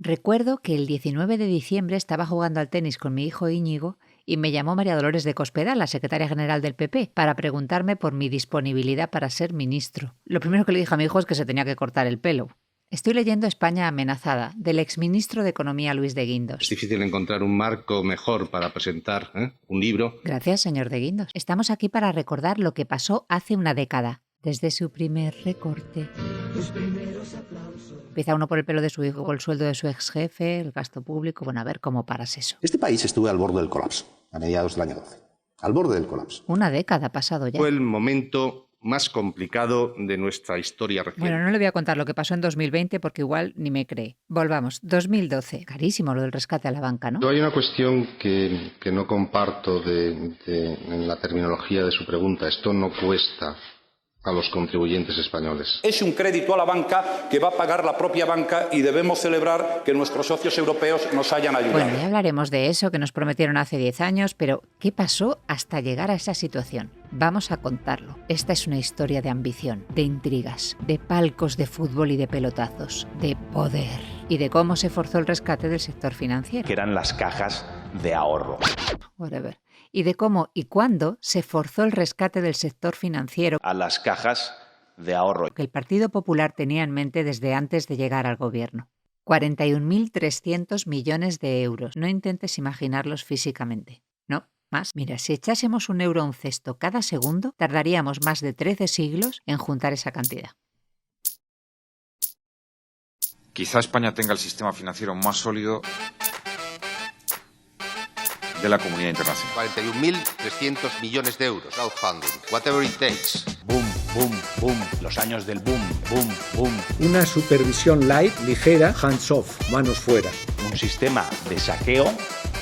Recuerdo que el 19 de diciembre estaba jugando al tenis con mi hijo Íñigo y me llamó María Dolores de Cospedal, la secretaria general del PP, para preguntarme por mi disponibilidad para ser ministro. Lo primero que le dije a mi hijo es que se tenía que cortar el pelo. Estoy leyendo España amenazada, del exministro de Economía Luis de Guindos. Es difícil encontrar un marco mejor para presentar un libro. Gracias, señor de Guindos. Estamos aquí para recordar lo que pasó hace una década, desde su primer recorte. Empieza uno por el pelo de su hijo, con el sueldo de su ex jefe, el gasto público. Bueno, a ver cómo paras eso. Este país estuvo al borde del colapso, a mediados del año 12. Al borde del colapso. Una década ha pasado ya. Fue el momento más complicado de nuestra historia reciente. Bueno, no le voy a contar lo que pasó en 2020 porque igual ni me cree. Volvamos, 2012. Carísimo lo del rescate a la banca, ¿no? Hay una cuestión que no comparto en la terminología de su pregunta. Esto no cuesta a los contribuyentes españoles. Es un crédito a la banca que va a pagar la propia banca y debemos celebrar que nuestros socios europeos nos hayan ayudado. Bueno, ya hablaremos de eso que nos prometieron hace 10 años, pero ¿qué pasó hasta llegar a esa situación? Vamos a contarlo. Esta es una historia de ambición, de intrigas, de palcos de fútbol y de pelotazos, de poder y de cómo se forzó el rescate del sector financiero. Que eran las cajas de ahorro. Whatever. Y de cómo y cuándo se forzó el rescate del sector financiero A las cajas de ahorro. que el Partido Popular tenía en mente desde antes de llegar al gobierno. 41.300 millones de euros. No intentes imaginarlos físicamente. No, más. Mira, si echásemos un euro a un cesto cada segundo, tardaríamos más de 13 siglos en juntar esa cantidad. Quizá España tenga el sistema financiero más sólido de la comunidad internacional. 41.300 millones de euros, crowdfunding, whatever it takes. Boom, boom, boom. Los años del boom, boom, boom. Una supervisión light, ligera, hands off, manos fuera. Un sistema de saqueo.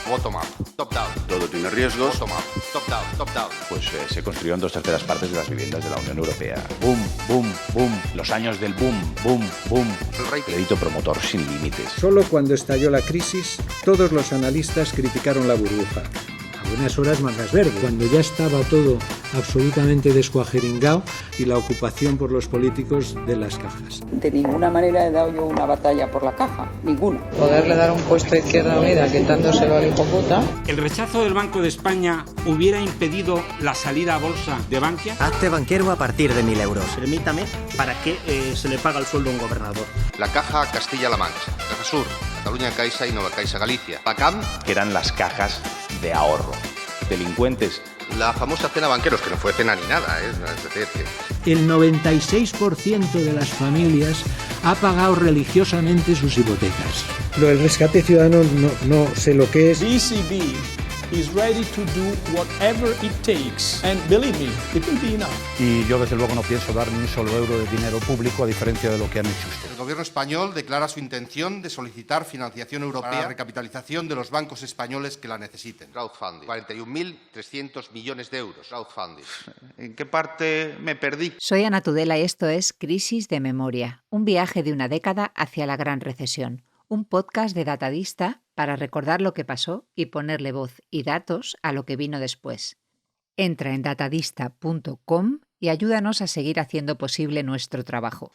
Bottom up, top down. Todo tiene riesgos. Bottom up, top down, top down. Pues se construyó en 2/3 partes de las viviendas de la Unión Europea. Boom, boom, boom. Los años del boom, boom, boom. El rating. Crédito promotor sin límites. Solo cuando estalló la crisis, todos los analistas criticaron la burbuja. Algunas horas mangas verdes, cuando ya estaba todo absolutamente descuajeringado y la ocupación por los políticos de las cajas. De ninguna manera he dado yo una batalla por la caja, ninguna. Poderle dar un puesto a Izquierda Unida quitándoselo al hijo puta. ¿El rechazo del Banco de España hubiera impedido la salida a bolsa de Bankia? Hazte banquero a partir de 1.000 euros. Permítame, ¿para qué se le paga el sueldo a un gobernador? La Caja Castilla-La Mancha, Caja Sur, Cataluña Caixa y Nova Caixa Galicia. PACAM. Que eran las cajas de ahorro. Delincuentes. La famosa cena banqueros, que no fue cena ni nada, es decir, que... El 96% de las familias ha pagado religiosamente sus hipotecas. Lo del rescate ciudadano no sé lo que es. ECB is ready to do whatever it takes. And believe me, it will be enough. Y yo desde luego no pienso dar ni un solo euro de dinero público a diferencia de lo que han hecho ustedes. El gobierno español declara su intención de solicitar financiación europea para la recapitalización de los bancos españoles que la necesiten. Crowdfunding. 41.300 millones de euros. Crowdfunding. ¿En qué parte me perdí? Soy Ana Tudela y esto es Crisis de Memoria, un viaje de una década hacia la gran recesión. Un podcast de Datadista para recordar lo que pasó y ponerle voz y datos a lo que vino después. Entra en datadista.com y ayúdanos a seguir haciendo posible nuestro trabajo.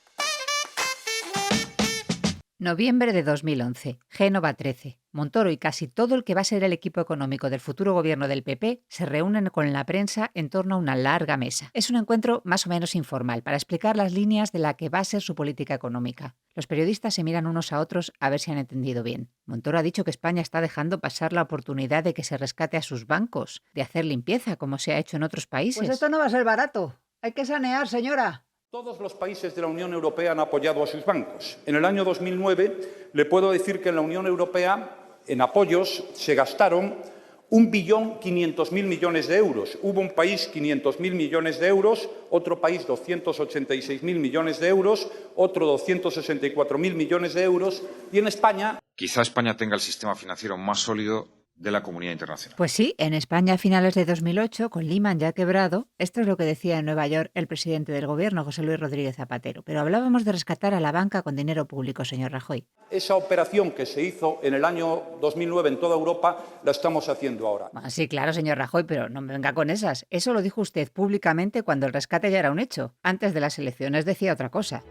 Noviembre de 2011, Génova 13. Montoro y casi todo el que va a ser el equipo económico del futuro gobierno del PP se reúnen con la prensa en torno a una larga mesa. Es un encuentro más o menos informal para explicar las líneas de la que va a ser su política económica. Los periodistas se miran unos a otros a ver si han entendido bien. Montoro ha dicho que España está dejando pasar la oportunidad de que se rescate a sus bancos, de hacer limpieza como se ha hecho en otros países. Pues esto no va a ser barato. Hay que sanear, señora. Todos los países de la Unión Europea han apoyado a sus bancos. En el año 2009 le puedo decir que en la Unión Europea en apoyos se gastaron 1.500.000 millones de euros. Hubo un país 500.000 millones de euros, otro país 286.000 millones de euros, otro 264.000 millones de euros y en España... Quizá España tenga el sistema financiero más sólido de la comunidad internacional. Pues sí, en España a finales de 2008, con Lehman ya quebrado, esto es lo que decía en Nueva York el presidente del gobierno, José Luis Rodríguez Zapatero. Pero hablábamos de rescatar a la banca con dinero público, señor Rajoy. Esa operación que se hizo en el año 2009 en toda Europa la estamos haciendo ahora. Sí, claro, señor Rajoy, pero no me venga con esas. Eso lo dijo usted públicamente cuando el rescate ya era un hecho. Antes de las elecciones decía otra cosa.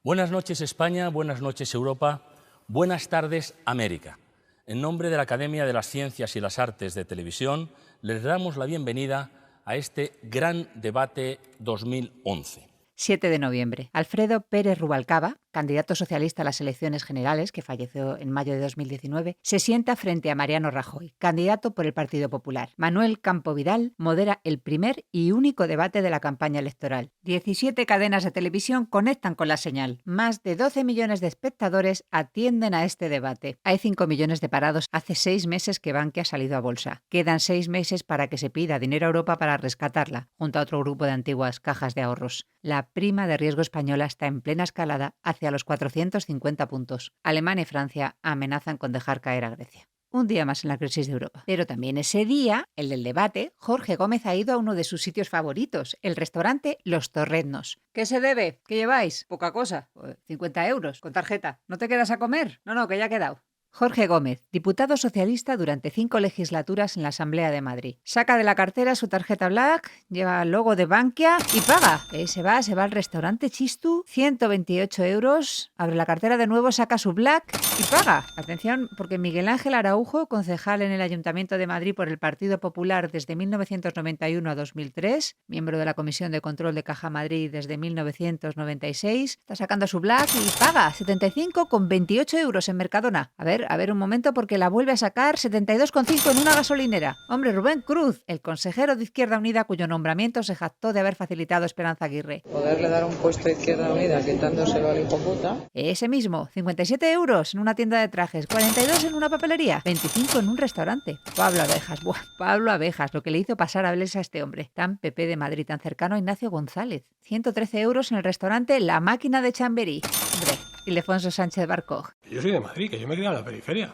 Buenas noches España, buenas noches Europa, buenas tardes América. En nombre de la Academia de las Ciencias y las Artes de Televisión, les damos la bienvenida a este gran debate 2011. 7 de noviembre. Alfredo Pérez Rubalcaba, candidato socialista a las elecciones generales, que falleció en mayo de 2019, se sienta frente a Mariano Rajoy, candidato por el Partido Popular. Manuel Campo Vidal modera el primer y único debate de la campaña electoral. 17 cadenas de televisión conectan con la señal. Más de 12 millones de espectadores atienden a este debate. Hay 5 millones de parados. Hace 6 meses que Bankia ha salido a bolsa. Quedan 6 meses para que se pida dinero a Europa para rescatarla, junto a otro grupo de antiguas cajas de ahorros. La prima de riesgo española está en plena escalada hacia los 450 puntos. Alemania y Francia amenazan con dejar caer a Grecia. Un día más en la crisis de Europa. Pero también ese día, el del debate, Jorge Gómez ha ido a uno de sus sitios favoritos, el restaurante Los Torreznos. ¿Qué se debe? ¿Qué lleváis? Poca cosa. 50 euros, con tarjeta. ¿No te quedas a comer? No, que ya ha quedado. Jorge Gómez, diputado socialista durante 5 legislaturas en la Asamblea de Madrid. Saca de la cartera su tarjeta Black, lleva el logo de Bankia y paga. Se va al restaurante Chistu, 128 euros, abre la cartera de nuevo, saca su Black y paga. Atención, porque Miguel Ángel Araujo, concejal en el Ayuntamiento de Madrid por el Partido Popular desde 1991 a 2003, miembro de la Comisión de Control de Caja Madrid desde 1996, está sacando su Black y paga 75,28 euros en Mercadona. A ver un momento, porque la vuelve a sacar 72,5 en una gasolinera. Hombre, Rubén Cruz, el consejero de Izquierda Unida cuyo nombramiento se jactó de haber facilitado Esperanza Aguirre. Poderle dar un puesto a Izquierda Unida quitándoselo al hijo puta. Ese mismo, 57 euros en una tienda de trajes, 42 en una papelería, 25 en un restaurante. Pablo Abejas, Pablo Abejas, lo que le hizo pasar a Blesa a este hombre. Tan PP de Madrid, tan cercano a Ignacio González. 113 euros en el restaurante La Máquina de Chamberí. Hombre, Ildefonso Sánchez Barcoj. Yo soy de Madrid, que yo me he criado en la periferia.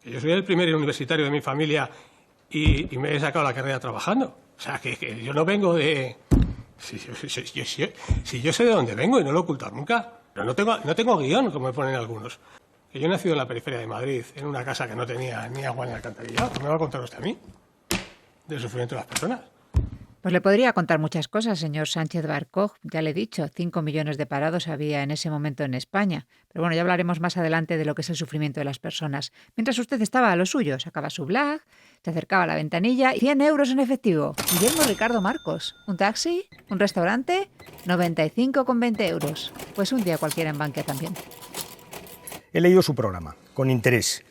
Que yo soy el primer universitario de mi familia y me he sacado la carrera trabajando. O sea, que yo no vengo de... Si yo sé de dónde vengo y no lo he ocultado nunca. Pero no tengo guión, como me ponen algunos. Que yo he nacido en la periferia de Madrid, en una casa que no tenía ni agua ni alcantarillado. ¿Qué me va a contar usted a mí? Del sufrimiento de las personas. Pues le podría contar muchas cosas, señor Sánchez Barcoj. Ya le he dicho, 5 millones de parados había en ese momento en España. Pero bueno, ya hablaremos más adelante de lo que es el sufrimiento de las personas. Mientras usted estaba a lo suyo, sacaba su Black, se acercaba a la ventanilla y 100 euros en efectivo. Guillermo Ricardo Marcos. ¿Un taxi? ¿Un restaurante? 95,20 euros. Pues un día cualquiera en Bankia también. He leído su programa, con interés.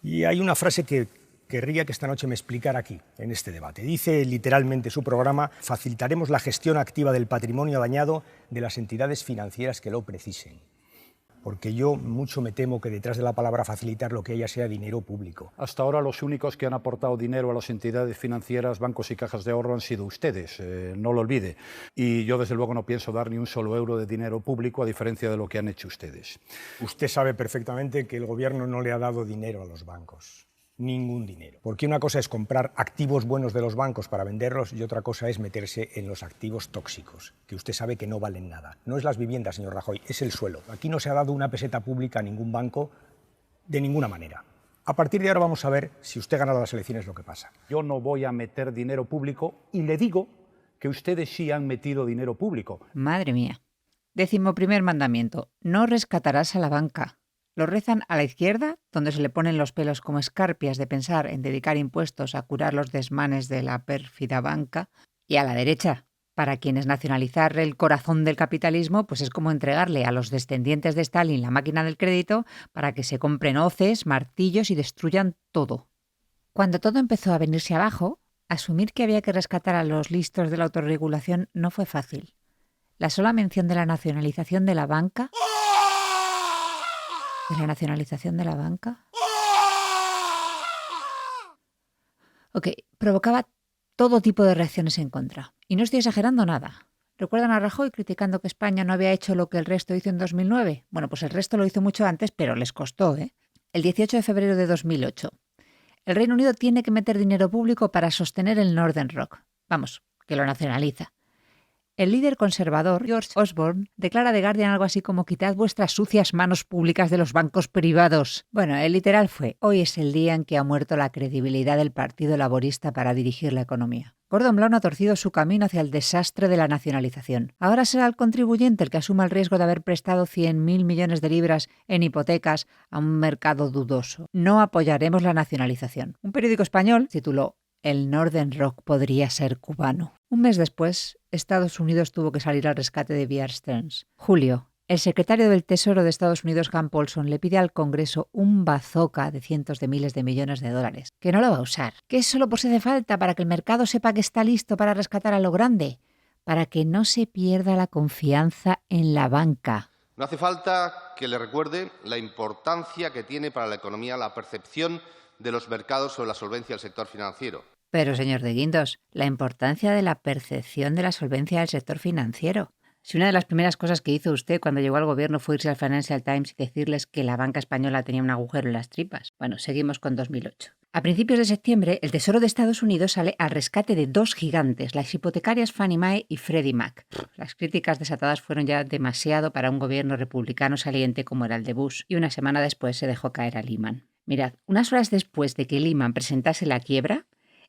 Y hay una frase que querría que esta noche me explicara aquí, en este debate. Dice literalmente su programa: facilitaremos la gestión activa del patrimonio dañado de las entidades financieras que lo precisen. Porque yo mucho me temo que detrás de la palabra facilitar lo que haya sea dinero público. Hasta ahora los únicos que han aportado dinero a las entidades financieras, bancos y cajas de ahorro han sido ustedes, no lo olvide. Y yo desde luego no pienso dar ni un solo euro de dinero público, a diferencia de lo que han hecho ustedes. Usted sabe perfectamente que el gobierno no le ha dado dinero a los bancos. Ningún dinero. Porque una cosa es comprar activos buenos de los bancos para venderlos y otra cosa es meterse en los activos tóxicos, que usted sabe que no valen nada. No es las viviendas, señor Rajoy, es el suelo. Aquí no se ha dado una peseta pública a ningún banco de ninguna manera. A partir de ahora vamos a ver si usted gana las elecciones lo que pasa. Yo no voy a meter dinero público y le digo que ustedes sí han metido dinero público. Madre mía. 11º mandamiento. No rescatarás a la banca. Lo rezan a la izquierda, donde se le ponen los pelos como escarpias de pensar en dedicar impuestos a curar los desmanes de la pérfida banca, y a la derecha, para quienes nacionalizar el corazón del capitalismo pues es como entregarle a los descendientes de Stalin la máquina del crédito para que se compren hoces, martillos y destruyan todo. Cuando todo empezó a venirse abajo, asumir que había que rescatar a los listos de la autorregulación no fue fácil. La sola mención de la nacionalización de la banca... ¿De la nacionalización de la banca? Ok, provocaba todo tipo de reacciones en contra. Y no estoy exagerando nada. ¿Recuerdan a Rajoy criticando que España no había hecho lo que el resto hizo en 2009? Bueno, pues el resto lo hizo mucho antes, pero les costó, ¿eh? El 18 de febrero de 2008. El Reino Unido tiene que meter dinero público para sostener el Northern Rock. Vamos, que lo nacionaliza. El líder conservador, George Osborne, declara a The Guardian algo así como quitad vuestras sucias manos públicas de los bancos privados. Bueno, el literal fue, hoy es el día en que ha muerto la credibilidad del Partido Laborista para dirigir la economía. Gordon Brown ha torcido su camino hacia el desastre de la nacionalización. Ahora será el contribuyente el que asuma el riesgo de haber prestado 100.000 millones de libras en hipotecas a un mercado dudoso. No apoyaremos la nacionalización. Un periódico español tituló El Northern Rock podría ser cubano. Un mes después, Estados Unidos tuvo que salir al rescate de Bear Stearns. Julio. El secretario del Tesoro de Estados Unidos, Hank Paulson, le pide al Congreso un bazooka de cientos de miles de millones de dólares, que no lo va a usar, que es solo por si hace falta para que el mercado sepa que está listo para rescatar a lo grande, para que no se pierda la confianza en la banca. No hace falta que le recuerde la importancia que tiene para la economía la percepción de los mercados sobre la solvencia del sector financiero. Pero, señor de Guindos, la importancia de la percepción de la solvencia del sector financiero. Si una de las primeras cosas que hizo usted cuando llegó al gobierno fue irse al Financial Times y decirles que la banca española tenía un agujero en las tripas. Bueno, seguimos con 2008. A principios de septiembre, el Tesoro de Estados Unidos sale al rescate de dos gigantes, las hipotecarias Fannie Mae y Freddie Mac. Las críticas desatadas fueron ya demasiado para un gobierno republicano saliente como era el de Bush, y una semana después se dejó caer a Lehman. Mirad, unas horas después de que Lehman presentase la quiebra,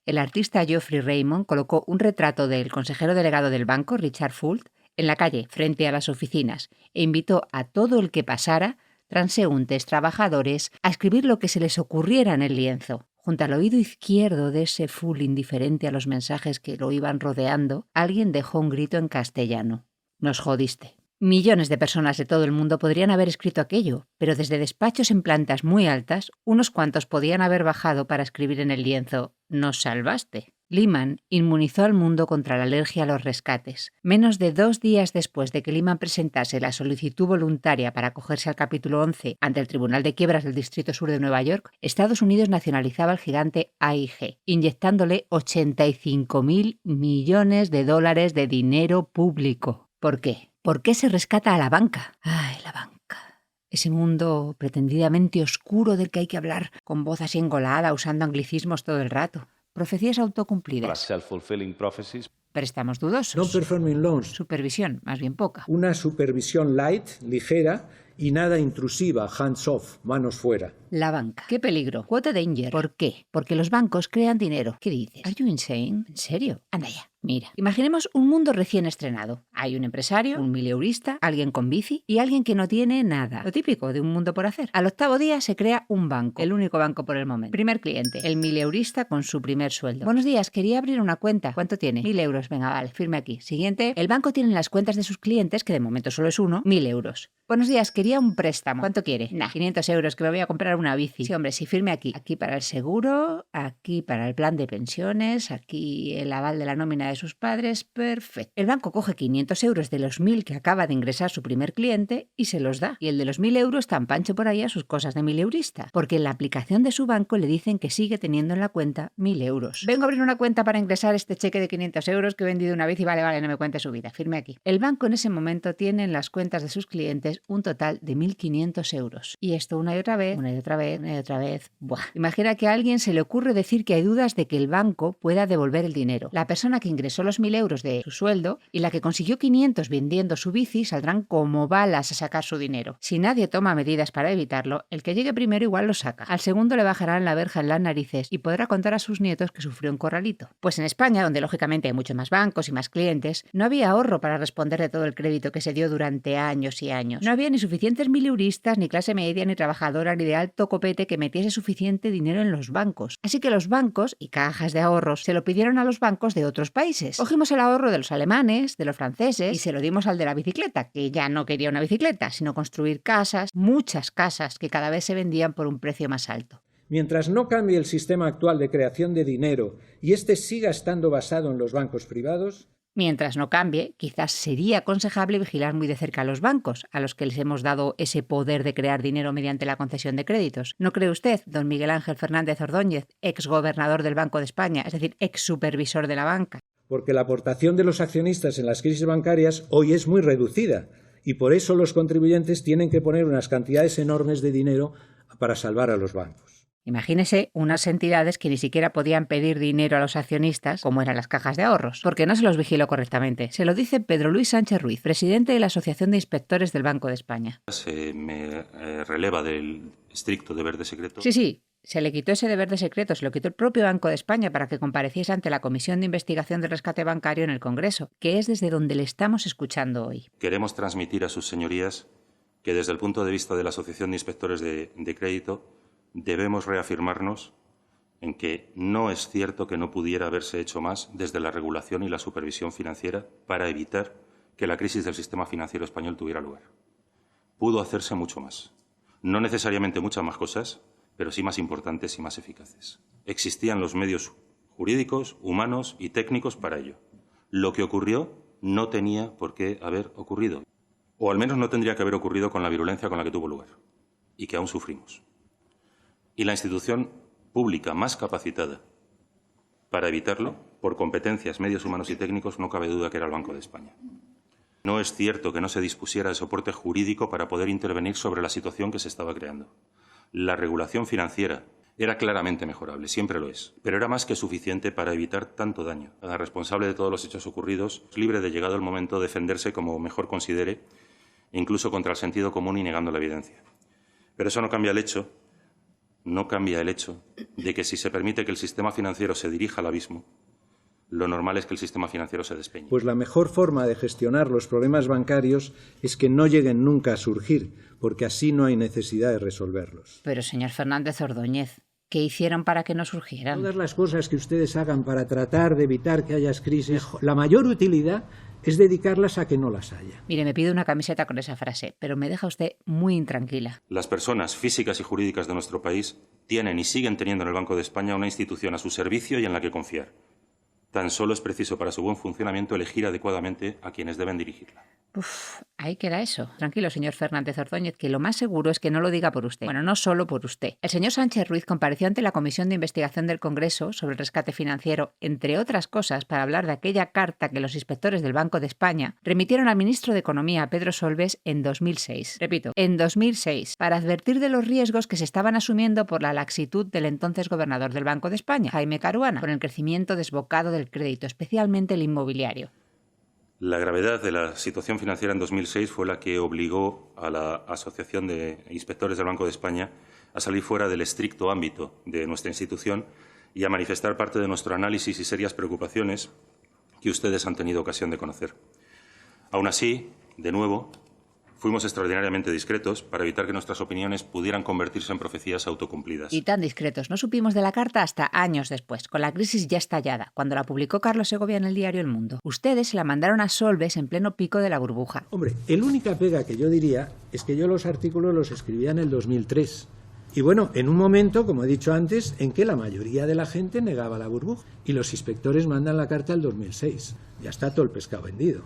el artista Geoffrey Raymond colocó un retrato del consejero delegado del banco, Richard Fuld, en la calle, frente a las oficinas, e invitó a todo el que pasara, transeúntes, trabajadores, a escribir lo que se les ocurriera en el lienzo. Junto al oído izquierdo de ese Fuld indiferente a los mensajes que lo iban rodeando, alguien dejó un grito en castellano. Nos jodiste. Millones de personas de todo el mundo podrían haber escrito aquello, pero desde despachos en plantas muy altas, unos cuantos podían haber bajado para escribir en el lienzo «Nos salvaste». Lehman inmunizó al mundo contra la alergia a los rescates. Menos de 2 días después de que Lehman presentase la solicitud voluntaria para acogerse al capítulo 11 ante el Tribunal de Quiebras del Distrito Sur de Nueva York, Estados Unidos nacionalizaba al gigante AIG, inyectándole 85.000 millones de dólares de dinero público. ¿Por qué? ¿Por qué se rescata a la banca? ¡Ay, la banca! Ese mundo pretendidamente oscuro del que hay que hablar con voz así engolada, usando anglicismos todo el rato. Profecías autocumplidas. Préstamos dudosos. Non-performing loans. Supervisión, más bien poca. Una supervisión light, ligera y nada intrusiva, hands off, manos fuera. La banca. ¡Qué peligro! Quota danger. ¿Por qué? Porque los bancos crean dinero. ¿Qué dices? ¿Are you insane? ¿En serio? Anda ya. Mira, imaginemos un mundo recién estrenado. Hay un empresario, un mileurista, alguien con bici y alguien que no tiene nada. Lo típico de un mundo por hacer. Al 8º día se crea un banco, el único banco por el momento. Primer cliente, el mileurista con su primer sueldo. Buenos días, quería abrir una cuenta. ¿Cuánto tiene? 1.000 euros. Venga, vale, firme aquí. Siguiente, el banco tiene en las cuentas de sus clientes, que de momento solo es uno, 1.000 euros. Buenos días, quería un préstamo. ¿Cuánto quiere? 500 euros, que me voy a comprar una bici. Sí, hombre, sí, firme aquí. Aquí para el seguro, aquí para el plan de pensiones, aquí el aval de la nómina de sus padres. Perfecto. El banco coge 500 euros de los 1.000 que acaba de ingresar su primer cliente y se los da. Y el de los 1.000 euros tan pancho por ahí a sus cosas de mileurista. Porque en la aplicación de su banco le dicen que sigue teniendo en la cuenta 1.000 euros. Vengo a abrir una cuenta para ingresar este cheque de 500 euros que he vendido una vez y vale, no me cuente su vida. Firme aquí. El banco en ese momento tiene en las cuentas de sus clientes un total de 1.500 euros. Y esto una y otra vez, una y otra vez, una y otra vez. Buah. Imagina que a alguien se le ocurre decir que hay dudas de que el banco pueda devolver el dinero. La persona que ingresó los 1.000 euros de su sueldo y la que consiguió 500 vendiendo su bici saldrán como balas a sacar su dinero. Si nadie toma medidas para evitarlo, el que llegue primero igual lo saca. Al segundo le bajarán la verja en las narices y podrá contar a sus nietos que sufrió un corralito. Pues en España, donde lógicamente hay muchos más bancos y más clientes, no había ahorro para responder de todo el crédito que se dio durante años y años. No había ni suficientes mileuristas, ni clase media, ni trabajadora, ni de alto copete que metiese suficiente dinero en los bancos. Así que los bancos y cajas de ahorros se lo pidieron a los bancos de otros países. Cogimos el ahorro de los alemanes, de los franceses, y se lo dimos al de la bicicleta, que ya no quería una bicicleta, sino construir casas, muchas casas, que cada vez se vendían por un precio más alto. Mientras no cambie el sistema actual de creación de dinero y este siga estando basado en los bancos privados, mientras no cambie, quizás sería aconsejable vigilar muy de cerca a los bancos, a los que les hemos dado ese poder de crear dinero mediante la concesión de créditos. ¿No cree usted, don Miguel Ángel Fernández Ordóñez, exgobernador del Banco de España, es decir, exsupervisor de la banca? Porque la aportación de los accionistas en las crisis bancarias hoy es muy reducida y por eso los contribuyentes tienen que poner unas cantidades enormes de dinero para salvar a los bancos. Imagínese unas entidades que ni siquiera podían pedir dinero a los accionistas, como eran las cajas de ahorros, porque no se los vigiló correctamente. Se lo dice Pedro Luis Sánchez Ruiz, presidente de la Asociación de Inspectores del Banco de España. Se me releva del estricto deber de secreto. Sí. Se le quitó ese deber de secreto, se lo quitó el propio Banco de España para que compareciese ante la Comisión de Investigación del Rescate Bancario en el Congreso, que es desde donde le estamos escuchando hoy. Queremos transmitir a sus señorías que desde el punto de vista de la Asociación de Inspectores de Crédito debemos reafirmarnos en que no es cierto que no pudiera haberse hecho más desde la regulación y la supervisión financiera para evitar que la crisis del sistema financiero español tuviera lugar. Pudo hacerse mucho más. No necesariamente muchas más cosas, pero sí más importantes y más eficaces. Existían los medios jurídicos, humanos y técnicos para ello. Lo que ocurrió no tenía por qué haber ocurrido, o al menos no tendría que haber ocurrido con la virulencia con la que tuvo lugar, y que aún sufrimos. Y la institución pública más capacitada para evitarlo, por competencias, medios humanos y técnicos, no cabe duda que era el Banco de España. No es cierto que no se dispusiera de soporte jurídico para poder intervenir sobre la situación que se estaba creando. La regulación financiera era claramente mejorable, siempre lo es, pero era más que suficiente para evitar tanto daño. Cada responsable de todos los hechos ocurridos es libre de, llegado el momento, defenderse como mejor considere, incluso contra el sentido común y negando la evidencia. Pero eso no cambia el hecho de que si se permite que el sistema financiero se dirija al abismo, lo normal es que el sistema financiero se despeñe. Pues la mejor forma de gestionar los problemas bancarios es que no lleguen nunca a surgir, porque así no hay necesidad de resolverlos. Pero, señor Fernández Ordóñez, ¿qué hicieron para que no surgieran? Todas las cosas que ustedes hagan para tratar de evitar que haya crisis, la mayor utilidad es dedicarlas a que no las haya. Mire, me pido una camiseta con esa frase, pero me deja usted muy intranquila. Las personas físicas y jurídicas de nuestro país tienen y siguen teniendo en el Banco de España una institución a su servicio y en la que confiar. Tan solo es preciso para su buen funcionamiento elegir adecuadamente a quienes deben dirigirla. Ahí queda eso. Tranquilo, señor Fernández Ordóñez, que lo más seguro es que no lo diga por usted. Bueno, no solo por usted. El señor Sánchez Ruiz compareció ante la Comisión de Investigación del Congreso sobre el rescate financiero, entre otras cosas, para hablar de aquella carta que los inspectores del Banco de España remitieron al ministro de Economía, Pedro Solbes, en 2006. Repito, en 2006, para advertir de los riesgos que se estaban asumiendo por la laxitud del entonces gobernador del Banco de España, Jaime Caruana, con el crecimiento desbocado del crédito, especialmente el inmobiliario. La gravedad de la situación financiera en 2006 fue la que obligó a la Asociación de Inspectores del Banco de España a salir fuera del estricto ámbito de nuestra institución y a manifestar parte de nuestro análisis y serias preocupaciones que ustedes han tenido ocasión de conocer. Aún así, de nuevo, fuimos extraordinariamente discretos para evitar que nuestras opiniones pudieran convertirse en profecías autocumplidas. Y tan discretos no supimos de la carta hasta años después, con la crisis ya estallada, cuando la publicó Carlos Segovia en el diario El Mundo. Ustedes se la mandaron a Solbes en pleno pico de la burbuja. Hombre, la única pega que yo diría es que yo los artículos los escribía en el 2003. Y bueno, en un momento, como he dicho antes, en que la mayoría de la gente negaba la burbuja. Y los inspectores mandan la carta el 2006. Ya está todo el pescado vendido.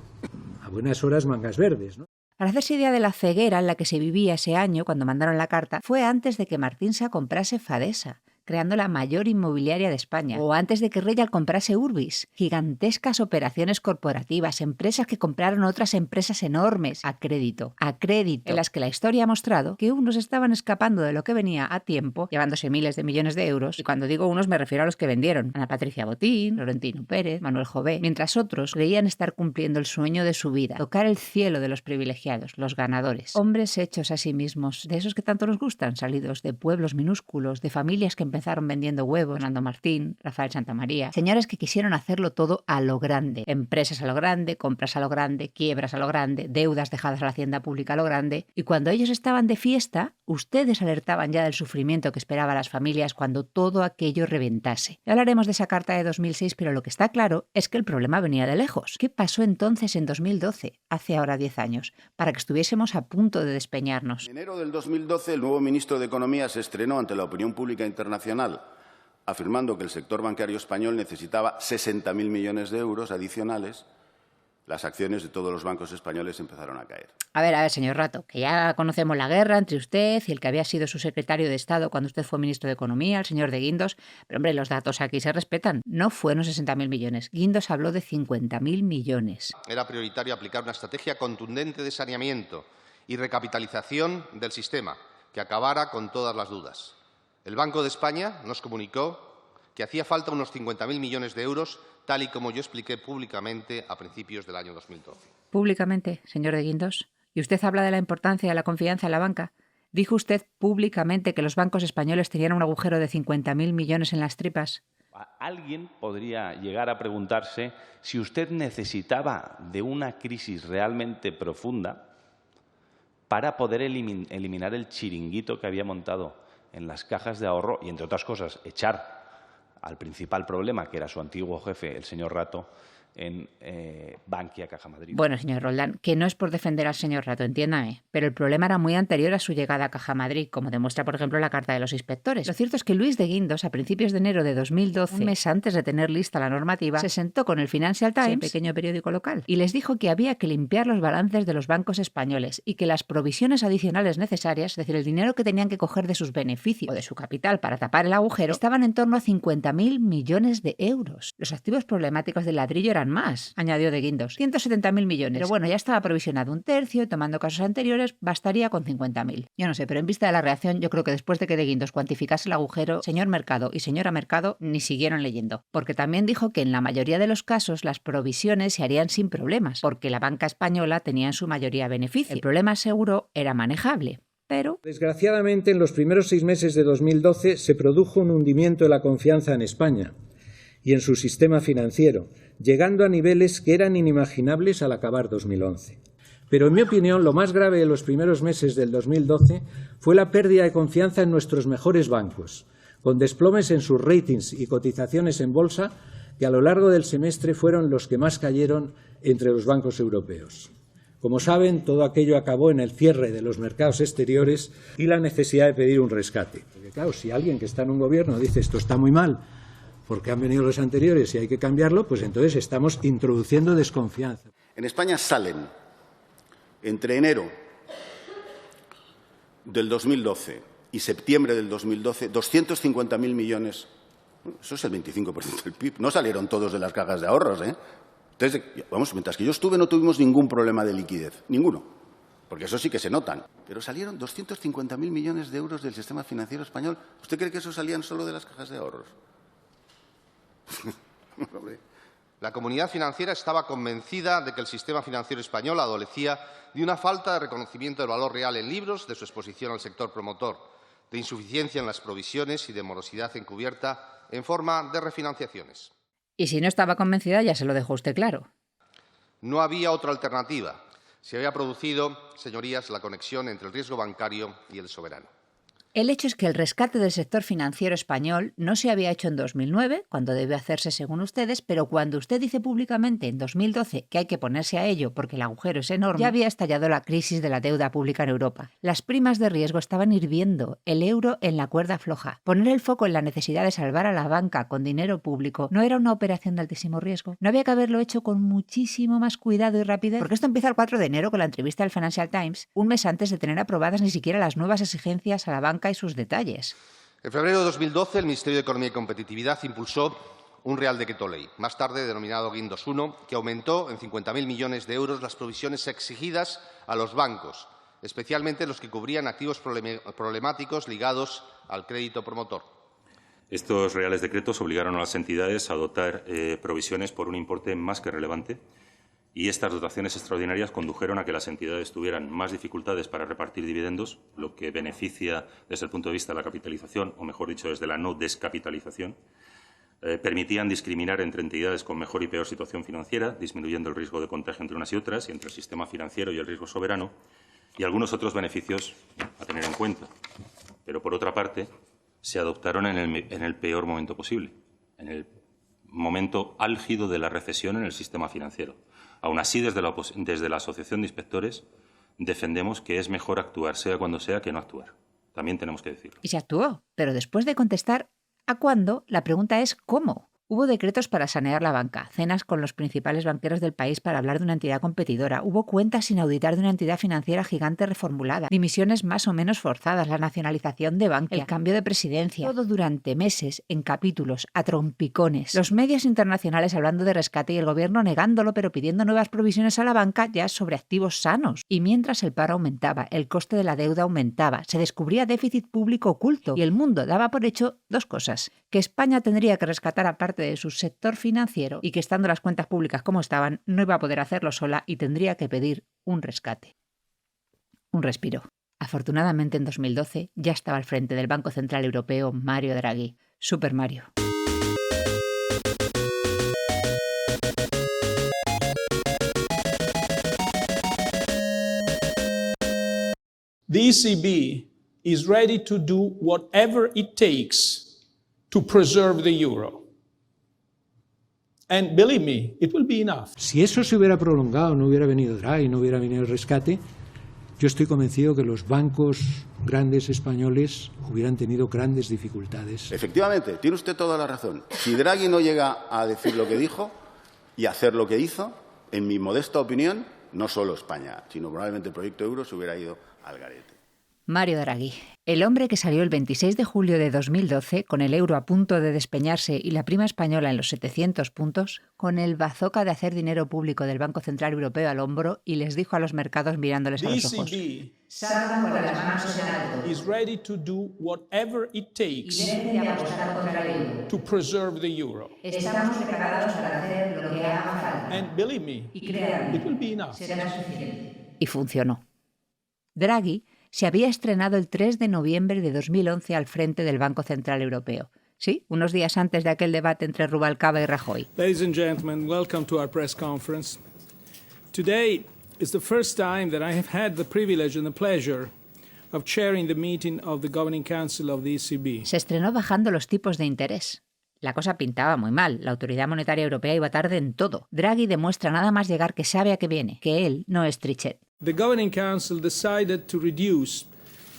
A buenas horas mangas verdes, ¿no? Para hacerse idea de la ceguera en la que se vivía ese año cuando mandaron la carta, fue antes de que Martín Sá comprase Fadesa, creando la mayor inmobiliaria de España, o antes de que Real comprase Urbis, gigantescas operaciones corporativas, empresas que compraron otras empresas enormes, a crédito, en las que la historia ha mostrado que unos estaban escapando de lo que venía a tiempo, llevándose miles de millones de euros, y cuando digo unos me refiero a los que vendieron, Ana Patricia Botín, Florentino Pérez, Manuel Jové, mientras otros creían estar cumpliendo el sueño de su vida, tocar el cielo de los privilegiados, los ganadores, hombres hechos a sí mismos, de esos que tanto nos gustan, salidos de pueblos minúsculos, de familias que empezaron vendiendo huevos, Fernando Martín, Rafael Santamaría, señores que quisieron hacerlo todo a lo grande, empresas a lo grande, compras a lo grande, quiebras a lo grande, deudas dejadas a la hacienda pública a lo grande, y cuando ellos estaban de fiesta, ustedes alertaban ya del sufrimiento que esperaba a las familias cuando todo aquello reventase. Ya hablaremos de esa carta de 2006, pero lo que está claro es que el problema venía de lejos. ¿Qué pasó entonces en 2012, hace ahora 10 años, para que estuviésemos a punto de despeñarnos? En enero del 2012, el nuevo ministro de Economía se estrenó ante la opinión pública internacional, afirmando que el sector bancario español necesitaba 60.000 millones de euros adicionales. Las acciones de todos los bancos españoles empezaron a caer. A ver, señor Rato, que ya conocemos la guerra entre usted y el que había sido su secretario de Estado cuando usted fue ministro de Economía, el señor de Guindos. Pero, hombre, los datos aquí se respetan. No fueron 60.000 millones. Guindos habló de 50.000 millones. Era prioritario aplicar una estrategia contundente de saneamiento y recapitalización del sistema que acabara con todas las dudas. El Banco de España nos comunicó que hacía falta unos 50.000 millones de euros, tal y como yo expliqué públicamente a principios del año 2012. Públicamente, señor de Guindos. Y usted habla de la importancia de la confianza en la banca. Dijo usted públicamente que los bancos españoles tenían un agujero de 50.000 millones en las tripas. Alguien podría llegar a preguntarse si usted necesitaba de una crisis realmente profunda para poder eliminar el chiringuito que había montado en las cajas de ahorro y, entre otras cosas, echar al principal problema, que era su antiguo jefe, el señor Rato, en Bankia Caja Madrid. Bueno, señor Roldán, que no es por defender al señor Rato, entiéndame, pero el problema era muy anterior a su llegada a Caja Madrid, como demuestra, por ejemplo, la carta de los inspectores. Lo cierto es que Luis de Guindos, a principios de enero de 2012, un mes antes de tener lista la normativa, se sentó con el Financial Times, el pequeño periódico local, y les dijo que había que limpiar los balances de los bancos españoles y que las provisiones adicionales necesarias, es decir, el dinero que tenían que coger de sus beneficios o de su capital para tapar el agujero, estaban en torno a 50.000 millones de euros. Los activos problemáticos del ladrillo eran más, añadió de Guindos, 170.000 millones. Pero bueno, ya estaba provisionado un tercio y tomando casos anteriores bastaría con 50.000. Yo no sé, pero en vista de la reacción, yo creo que después de que de Guindos cuantificase el agujero, señor Mercado y señora Mercado ni siguieron leyendo. Porque también dijo que en la mayoría de los casos las provisiones se harían sin problemas, porque la banca española tenía en su mayoría beneficio. El problema seguro era manejable. Pero, desgraciadamente, en los primeros 6 meses de 2012 se produjo un hundimiento de la confianza en España y en su sistema financiero, llegando a niveles que eran inimaginables al acabar 2011. Pero, en mi opinión, lo más grave de los primeros meses del 2012 fue la pérdida de confianza en nuestros mejores bancos, con desplomes en sus ratings y cotizaciones en bolsa, que a lo largo del semestre fueron los que más cayeron entre los bancos europeos. Como saben, todo aquello acabó en el cierre de los mercados exteriores y la necesidad de pedir un rescate. Porque, claro, si alguien que está en un gobierno dice esto está muy mal, porque han venido los anteriores y hay que cambiarlo, pues entonces estamos introduciendo desconfianza. En España salen, entre enero del 2012 y septiembre del 2012, 250.000 millones. Eso es el 25% del PIB. No salieron todos de las cajas de ahorros, ¿eh? Entonces, vamos, mientras que yo estuve no tuvimos ningún problema de liquidez, ninguno, porque eso sí que se notan. Pero salieron 250.000 millones de euros del sistema financiero español. ¿Usted cree que eso salían solo de las cajas de ahorros? La comunidad financiera estaba convencida de que el sistema financiero español adolecía de una falta de reconocimiento del valor real en libros, de su exposición al sector promotor, de insuficiencia en las provisiones y de morosidad encubierta en forma de refinanciaciones. Y si no estaba convencida, ya se lo dejó usted claro. No había otra alternativa. Se había producido, señorías, la conexión entre el riesgo bancario y el soberano. El hecho es que el rescate del sector financiero español no se había hecho en 2009, cuando debió hacerse según ustedes, pero cuando usted dice públicamente en 2012 que hay que ponerse a ello porque el agujero es enorme, ya había estallado la crisis de la deuda pública en Europa. Las primas de riesgo estaban hirviendo, el euro en la cuerda floja. Poner el foco en la necesidad de salvar a la banca con dinero público no era una operación de altísimo riesgo. No había que haberlo hecho con muchísimo más cuidado y rapidez, porque esto empieza el 4 de enero con la entrevista del Financial Times, un mes antes de tener aprobadas ni siquiera las nuevas exigencias a la banca y sus detalles. En febrero de 2012, el Ministerio de Economía y Competitividad impulsó un Real Decreto Ley, más tarde denominado Guindos I, que aumentó en 50.000 millones de euros las provisiones exigidas a los bancos, especialmente los que cubrían activos problemáticos ligados al crédito promotor. Estos reales decretos obligaron a las entidades a adoptar provisiones por un importe más que relevante, y estas dotaciones extraordinarias condujeron a que las entidades tuvieran más dificultades para repartir dividendos, lo que beneficia desde el punto de vista de la capitalización, o mejor dicho, desde la no descapitalización. Permitían discriminar entre entidades con mejor y peor situación financiera, disminuyendo el riesgo de contagio entre unas y otras, y entre el sistema financiero y el riesgo soberano, y algunos otros beneficios a tener en cuenta. Pero, por otra parte, se adoptaron en el peor momento posible, en el momento álgido de la recesión en el sistema financiero. Aún así, desde la Asociación de Inspectores defendemos que es mejor actuar, sea cuando sea, que no actuar. También tenemos que decirlo. Y se actuó, pero después de contestar ¿a cuándo?, la pregunta es ¿cómo? Hubo decretos para sanear la banca, cenas con los principales banqueros del país para hablar de una entidad competidora, hubo cuentas sin auditar de una entidad financiera gigante reformulada, dimisiones más o menos forzadas, la nacionalización de Bankia, el cambio de presidencia, todo durante meses, en capítulos, a trompicones. Los medios internacionales hablando de rescate y el gobierno negándolo pero pidiendo nuevas provisiones a la banca ya sobre activos sanos. Y mientras el paro aumentaba, el coste de la deuda aumentaba, se descubría déficit público oculto y el mundo daba por hecho dos cosas: que España tendría que rescatar a parte de su sector financiero y que estando las cuentas públicas como estaban no iba a poder hacerlo sola y tendría que pedir un rescate. Un respiro. Afortunadamente en 2012 ya estaba al frente del Banco Central Europeo Mario Draghi. Super Mario. The ECB is ready to do whatever it takes to preserve the euro. And believe me, it will be enough. Si eso se hubiera prolongado, no hubiera venido Draghi, no hubiera venido el rescate, yo estoy convencido que los bancos grandes españoles hubieran tenido grandes dificultades. Efectivamente, tiene usted toda la razón. Si Draghi no llega a decir lo que dijo y a hacer lo que hizo, en mi modesta opinión, no solo España, sino probablemente el proyecto euro se hubiera ido al garete. Mario Draghi, el hombre que salió el 26 de julio de 2012 con el euro a punto de despeñarse y la prima española en los 700 puntos, con el bazooka de hacer dinero público del Banco Central Europeo al hombro y les dijo a los mercados mirándoles a los ojos: salgan con las manos en alto. Is ready to do whatever it takes y dejen de apostar contra el euro. To preserve the euro. Estamos preparados para hacer lo que haga falta. And believe me, y créanme, it will be enough. Será suficiente. Y funcionó. Draghi se había estrenado el 3 de noviembre de 2011 al frente del Banco Central Europeo. Sí, unos días antes de aquel debate entre Rubalcaba y Rajoy. Ladies and gentlemen, welcome to our press conference. Today is the first time that I have had the privilege and the pleasure of chairing the meeting of the Governing Council of the ECB. Se estrenó bajando los tipos de interés. La cosa pintaba muy mal. La Autoridad Monetaria Europea iba tarde en todo. Draghi demuestra nada más llegar que sabe a qué viene, que él no es Trichet. The Governing Council decided to reduce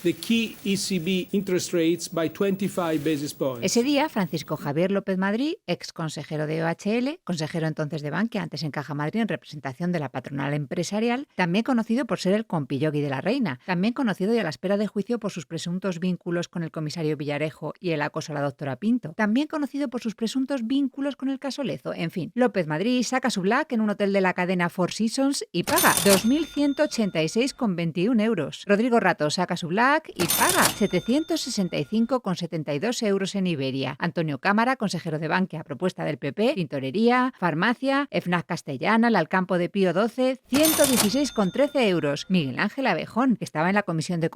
the key ECB interest rates by 25 basis points. Ese día, Francisco Javier López Madrid, ex consejero de OHL, consejero entonces de Bankia, antes en Caja Madrid en representación de la patronal empresarial, también conocido por ser el compillogui de la reina, también conocido y a la espera de juicio por sus presuntos vínculos con el comisario Villarejo y el acoso a la doctora Pinto, también conocido por sus presuntos vínculos con el caso Lezo. En fin, López Madrid saca su black en un hotel de la cadena Four Seasons y paga 2.186,21 euros. Rodrigo Rato saca su black y paga 765,72 euros en Iberia. Antonio Cámara, consejero de Bankia a propuesta del PP, tintorería, farmacia, FNAC Castellana, el Alcampo de Pío XII, 116,13 euros. Miguel Ángel Abejón, que estaba en la comisión de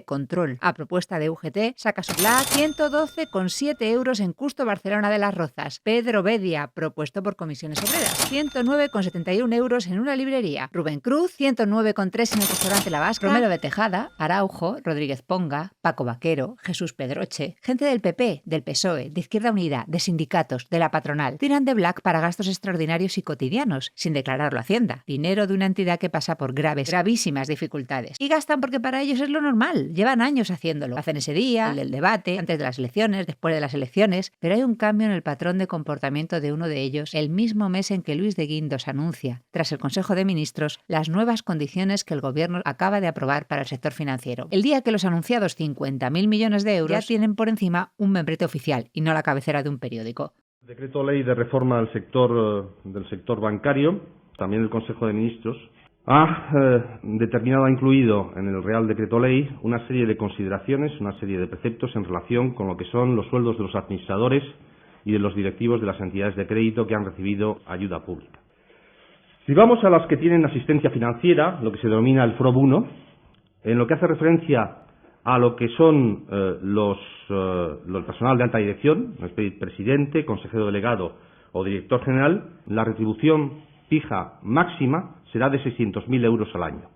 control, a propuesta de UGT, saca su black, 112,7 euros en Custo Barcelona de las Rozas. Pedro Bedia, propuesto por Comisiones Obreras, 109,71 euros en una librería. Rubén Cruz, 109,3 en el restaurante La Vasca. Romero de Tejada, Araujo, Rodríguez Ponga, Paco Vaquero, Jesús Pedroche, gente del PP, del PSOE, de Izquierda Unida, de sindicatos, de la patronal, tiran de black para gastos extraordinarios y cotidianos, sin declararlo a Hacienda. Dinero de una entidad que pasa por gravísimas dificultades. Y gastan porque para ellos es lo normal, llevan años haciéndolo. Hacen ese día, el del debate, antes de las elecciones, después de las elecciones, pero hay un cambio en el patrón de comportamiento de uno de ellos el mismo mes en que Luis de Guindos anuncia, tras el Consejo de Ministros, las nuevas condiciones que el Gobierno acaba de aprobar para el sector financiero. El día que los anunciados 50.000 millones de euros ya tienen por encima un membrete oficial y no la cabecera de un periódico. Decreto ley de reforma del sector bancario, también el Consejo de Ministros, ha incluido en el Real Decreto Ley una serie de consideraciones, una serie de preceptos en relación con lo que son los sueldos de los administradores y de los directivos de las entidades de crédito que han recibido ayuda pública. Si vamos a las que tienen asistencia financiera, lo que se denomina el FROB 1, en lo que hace referencia a lo que son el personal de alta dirección, es decir, presidente, consejero delegado o director general, la retribución fija máxima será de 600.000 euros al año.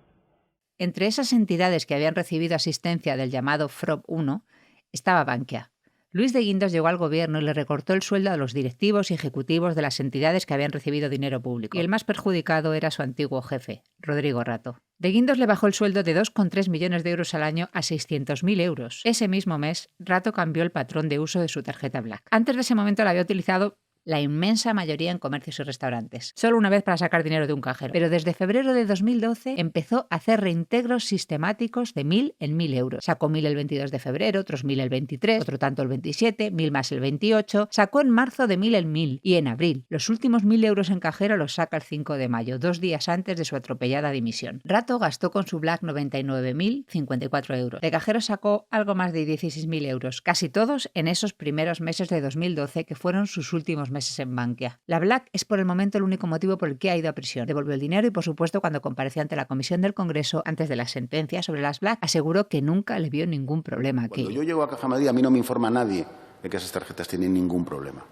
Entre esas entidades que habían recibido asistencia del llamado FROB 1 estaba Bankia. Luis de Guindos llegó al gobierno y le recortó el sueldo a los directivos y ejecutivos de las entidades que habían recibido dinero público. Y el más perjudicado era su antiguo jefe, Rodrigo Rato. De Guindos le bajó el sueldo de 2,3 millones de euros al año a 600.000 euros. Ese mismo mes, Rato cambió el patrón de uso de su tarjeta Black. Antes de ese momento la había utilizado la inmensa mayoría en comercios y restaurantes, solo una vez para sacar dinero de un cajero. Pero desde febrero de 2012 empezó a hacer reintegros sistemáticos de 1.000 en 1.000 euros. Sacó 1.000 el 22 de febrero, otros 1.000 el 23, otro tanto el 27, 1.000 más el 28, sacó en marzo de 1.000 en 1.000 y en abril. Los últimos 1.000 euros en cajero los saca el 5 de mayo, 2 días antes de su atropellada dimisión. Rato gastó con su Black 99.054 euros. De cajero sacó algo más de 16.000 euros, casi todos en esos primeros meses de 2012 que fueron sus últimos meses en Bankia. La Black es por el momento el único motivo por el que ha ido a prisión. Devolvió el dinero y, por supuesto, cuando compareció ante la Comisión del Congreso antes de la sentencia sobre las Black, aseguró que nunca le vio ningún problema. Cuando yo llego a Caja Madrid, a mí no me informa nadie de que esas tarjetas tienen ningún problema.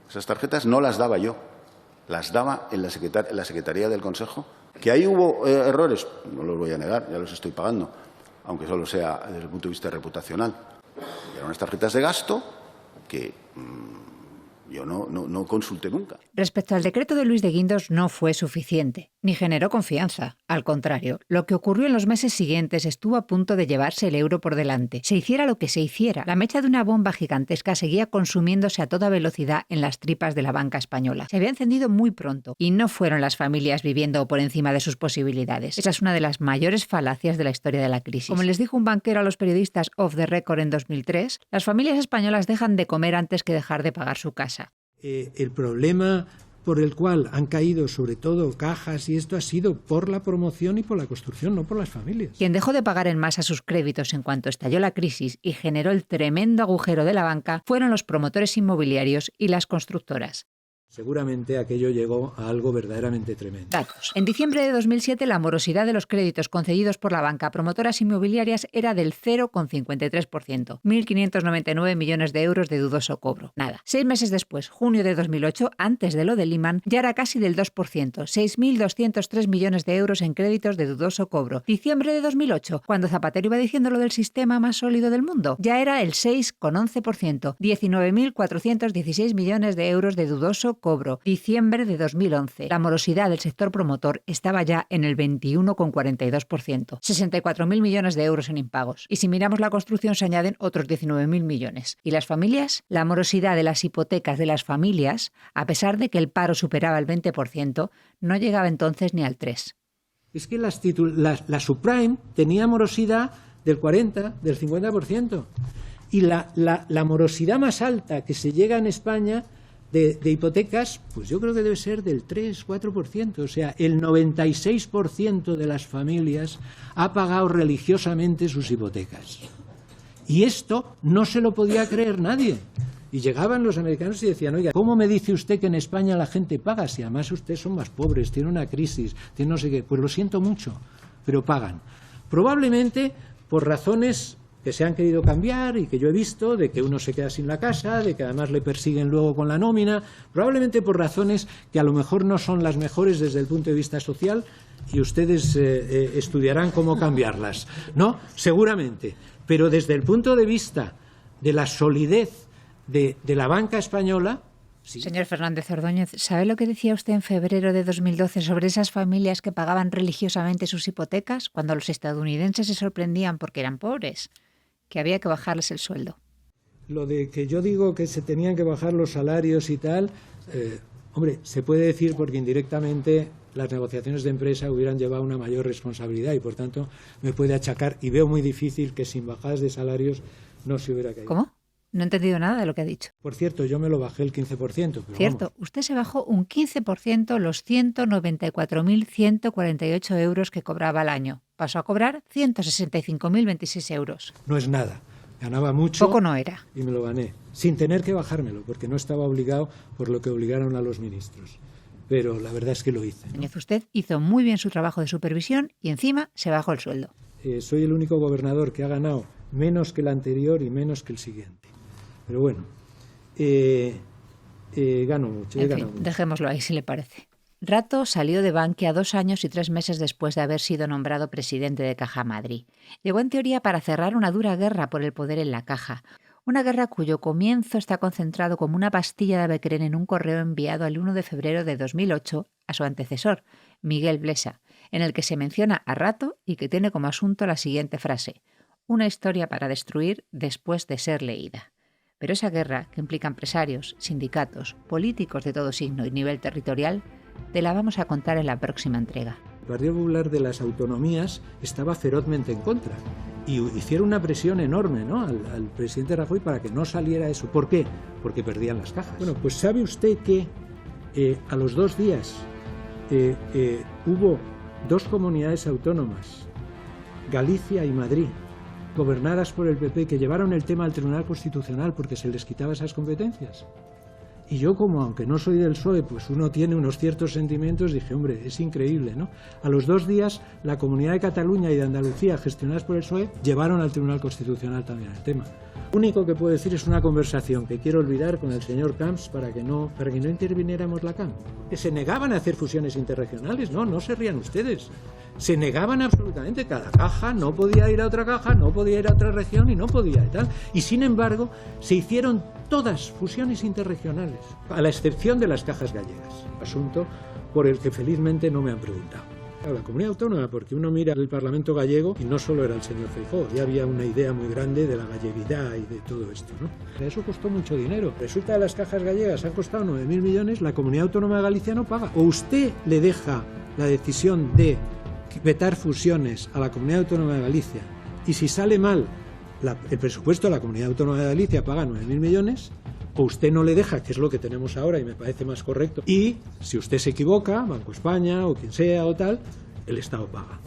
Esas tarjetas no las daba yo, las daba en la Secretaría del Consejo. Que ahí hubo errores, no los voy a negar, ya los estoy pagando, aunque solo sea desde el punto de vista reputacional. Eran unas tarjetas de gasto que yo no consulté nunca. Respecto al decreto de Luis de Guindos no fue suficiente, ni generó confianza. Al contrario, lo que ocurrió en los meses siguientes estuvo a punto de llevarse el euro por delante. Se hiciera lo que se hiciera, la mecha de una bomba gigantesca seguía consumiéndose a toda velocidad en las tripas de la banca española. Se había encendido muy pronto, y no fueron las familias viviendo por encima de sus posibilidades. Esa es una de las mayores falacias de la historia de la crisis. Como les dijo un banquero a los periodistas off the record en 2003, las familias españolas dejan de comer antes que dejar de pagar su casa. El problema por el cual han caído sobre todo cajas y esto ha sido por la promoción y por la construcción, no por las familias. Quien dejó de pagar en masa sus créditos en cuanto estalló la crisis y generó el tremendo agujero de la banca fueron los promotores inmobiliarios y las constructoras. Seguramente aquello llegó a algo verdaderamente tremendo. Datos. En diciembre de 2007, la morosidad de los créditos concedidos por la banca a promotoras inmobiliarias era del 0,53%, 1.599 millones de euros de dudoso cobro. Nada. 6 meses después, junio de 2008, antes de lo de Lehman, ya era casi del 2%, 6.203 millones de euros en créditos de dudoso cobro. Diciembre de 2008, cuando Zapatero iba diciendo lo del sistema más sólido del mundo, ya era el 6,11%, 19.416 millones de euros de dudoso cobro. Diciembre de 2011. La morosidad del sector promotor estaba ya en el 21,42%. 64.000 millones de euros en impagos. Y si miramos la construcción se añaden otros 19.000 millones. ¿Y las familias? La morosidad de las hipotecas de las familias, a pesar de que el paro superaba el 20%, no llegaba entonces ni al 3%. Es que la subprime tenía morosidad del 40%, del 50%. Y la morosidad más alta que se llega en España de hipotecas, pues yo creo que debe ser del 3-4%. O sea, el 96% de las familias ha pagado religiosamente sus hipotecas. Y esto no se lo podía creer nadie. Y llegaban los americanos y decían, oiga, ¿cómo me dice usted que en España la gente paga? Si además ustedes son más pobres, tiene una crisis, tiene no sé qué. Pues lo siento mucho, pero pagan. Probablemente por razones que se han querido cambiar y que yo he visto, de que uno se queda sin la casa, de que además le persiguen luego con la nómina, probablemente por razones que a lo mejor no son las mejores desde el punto de vista social y ustedes estudiarán cómo cambiarlas, ¿no? Seguramente. Pero desde el punto de vista de la solidez de la banca española... Sí. Señor Fernández Ordóñez, ¿sabe lo que decía usted en febrero de 2012 sobre esas familias que pagaban religiosamente sus hipotecas cuando los estadounidenses se sorprendían porque eran pobres? Que había que bajarles el sueldo. Lo de que yo digo que se tenían que bajar los salarios y tal, hombre, se puede decir porque indirectamente las negociaciones de empresa hubieran llevado una mayor responsabilidad y por tanto me puede achacar y veo muy difícil que sin bajadas de salarios no se hubiera caído. ¿Cómo? No he entendido nada de lo que ha dicho. Por cierto, yo me lo bajé el 15%. Pero cierto, vamos. Usted se bajó un 15% los 194.148 euros que cobraba al año. Pasó a cobrar 165.026 euros. No es nada. Ganaba mucho. Poco no era. Y me lo gané, sin tener que bajármelo, porque no estaba obligado por lo que obligaron a los ministros. Pero la verdad es que lo hice, ¿no? Usted hizo muy bien su trabajo de supervisión y encima se bajó el sueldo. Soy el único gobernador que ha ganado menos que el anterior y menos que el siguiente. Pero bueno, gano mucho. En fin, dejémoslo ahí si le parece. Rato salió de Bankia 2 años y 3 meses después de haber sido nombrado presidente de Caja Madrid. Llegó en teoría para cerrar una dura guerra por el poder en la Caja. Una guerra cuyo comienzo está concentrado como una pastilla de Becren en un correo enviado el 1 de febrero de 2008 a su antecesor, Miguel Blesa, en el que se menciona a rato y que tiene como asunto la siguiente frase: una historia para destruir después de ser leída. Pero esa guerra, que implica empresarios, sindicatos, políticos de todo signo y nivel territorial, te la vamos a contar en la próxima entrega. El Partido Popular de las autonomías estaba ferozmente en contra y hicieron una presión enorme, ¿no?, al presidente Rajoy para que no saliera eso. ¿Por qué? Porque perdían las cajas. Bueno, pues ¿sabe usted que a los 2 días hubo 2 comunidades autónomas, Galicia y Madrid, gobernadas por el PP, que llevaron el tema al Tribunal Constitucional porque se les quitaba esas competencias? Y yo, como aunque no soy del PSOE, pues uno tiene unos ciertos sentimientos, dije, hombre, es increíble, ¿no? A los 2 días, la Comunidad de Cataluña y de Andalucía, gestionadas por el PSOE, llevaron al Tribunal Constitucional también el tema. Lo único que puedo decir es una conversación que quiero olvidar con el señor Camps para que no interviniéramos la CAM. Que se negaban a hacer fusiones interregionales, no se rían ustedes. Se negaban absolutamente, cada caja no podía ir a otra caja, no podía ir a otra región y no podía y tal. Y sin embargo, se hicieron todas fusiones interregionales, a la excepción de las cajas gallegas, asunto por el que felizmente no me han preguntado. La comunidad autónoma, porque uno mira el Parlamento gallego y no solo era el señor Feijóo, ya había una idea muy grande de la galleguidad y de todo esto, ¿no? Eso costó mucho dinero. Resulta que las cajas gallegas han costado 9.000 millones, la comunidad autónoma de Galicia no paga. O usted le deja la decisión de vetar fusiones a la comunidad autónoma de Galicia y si sale mal el presupuesto de la comunidad autónoma de Galicia paga 9.000 millones, o usted no le deja, que es lo que tenemos ahora y me parece más correcto, y si usted se equivoca, Banco España o quien sea o tal, el Estado paga.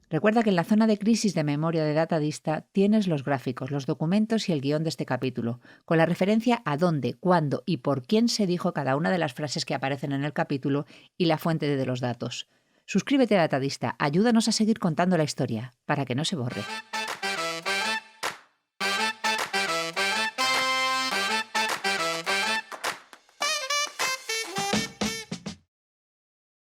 Recuerda que en la zona de crisis de memoria de Datadista tienes los gráficos, los documentos y el guión de este capítulo, con la referencia a dónde, cuándo y por quién se dijo cada una de las frases que aparecen en el capítulo y la fuente de los datos. Suscríbete a Datadista, ayúdanos a seguir contando la historia, para que no se borre.